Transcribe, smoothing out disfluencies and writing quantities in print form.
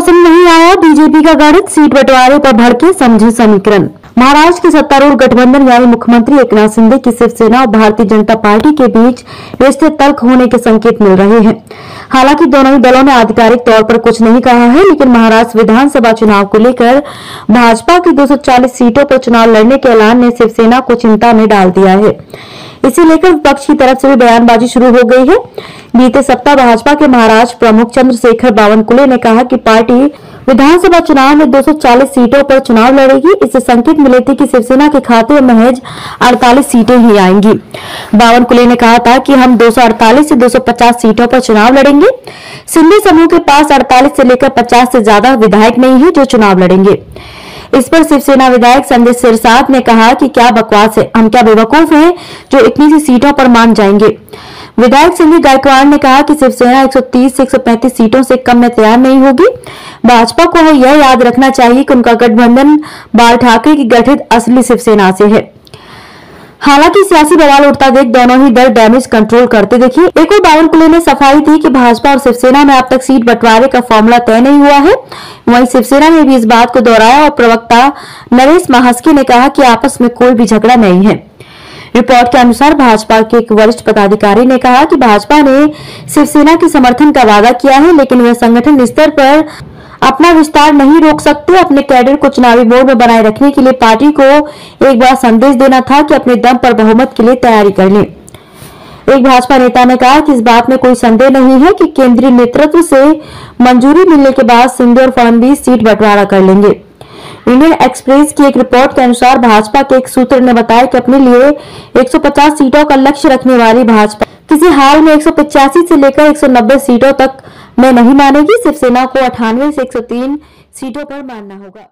पसंद नहीं आया बीजेपी का गणित, सीट बंटवारे पर भड़के समझे समीकरण। महाराष्ट्र के सत्तारूढ़ गठबंधन यानी मुख्यमंत्री एकनाथ शिंदे की शिवसेना और भारतीय जनता पार्टी के बीच रिश्ते तल्ख होने के संकेत मिल रहे हैं। हालांकि दोनों ही दलों ने आधिकारिक तौर पर कुछ नहीं कहा है, लेकिन महाराष्ट्र विधानसभा चुनाव को लेकर भाजपा की 240 सीटों पर चुनाव लड़ने के ऐलान ने शिवसेना को चिंता में डाल दिया है। इसे लेकर विपक्ष की तरफ से भी बयानबाजी शुरू हो गई है। बीते सप्ताह भाजपा के महाराष्ट्र प्रमुख चंद्रशेखर बावनकुले ने कहा कि पार्टी विधानसभा चुनाव में 240 सीटों पर चुनाव लड़ेगी। इससे संकेत मिले थे कि शिवसेना के खाते में महज 48 सीटें ही आएंगी। बावनकुले ने कहा था कि हम 248 से 250 सीटों पर चुनाव लड़ेंगे। शिंदे समूह के पास 48 से लेकर 50 से ज्यादा विधायक नहीं है जो चुनाव लड़ेंगे। इस पर शिवसेना विधायक संजय सिरसाट ने कहा कि क्या बकवास है, हम क्या बेवकूफ हैं जो इतनी सी सीटों पर मान जाएंगे। विधायक संजय गायकवाड़ ने कहा कि शिवसेना 130 से 135 सीटों से कम में तैयार नहीं होगी। भाजपा को यह याद रखना चाहिए कि उनका गठबंधन बाल ठाकरे की गठित असली शिवसेना से है। हालांकि सियासी बवाल उठता देख दोनों ही दल डैमेज कंट्रोल करते दिखे। एक और बावनकुले ने सफाई दी कि भाजपा और शिवसेना में अब तक सीट बंटवारे का फॉर्मूला तय नहीं हुआ है। वहीं शिवसेना ने भी इस बात को दोहराया और प्रवक्ता नरेश महास्के ने कहा कि आपस में कोई भी झगड़ा नहीं है। रिपोर्ट के अनुसार भाजपा के एक वरिष्ठ पदाधिकारी ने कहा कि भाजपा ने शिवसेना के समर्थन का वादा किया है, लेकिन वह संगठन स्तर पर अपना विस्तार नहीं रोक सकते। अपने कैडर को चुनावी मोड में बनाए रखने के लिए पार्टी को एक बार संदेश देना था कि अपने दम पर बहुमत के लिए तैयारी कर लें। एक भाजपा नेता ने कहा कि इस बात में कोई संदेह नहीं है कि केंद्रीय नेतृत्व से मंजूरी मिलने के बाद शिंदे और फडणवीस सीट बंटवारा कर लेंगे। इंडियन एक्सप्रेस की एक रिपोर्ट के अनुसार भाजपा के एक सूत्र ने बताया कि अपने लिए 150 सीटों का लक्ष्य रखने वाली भाजपा किसी हाल में 185 से लेकर 190 सीटों तक में नहीं मानेगी। शिवसेना को 98 से 103 सीटों पर मानना होगा।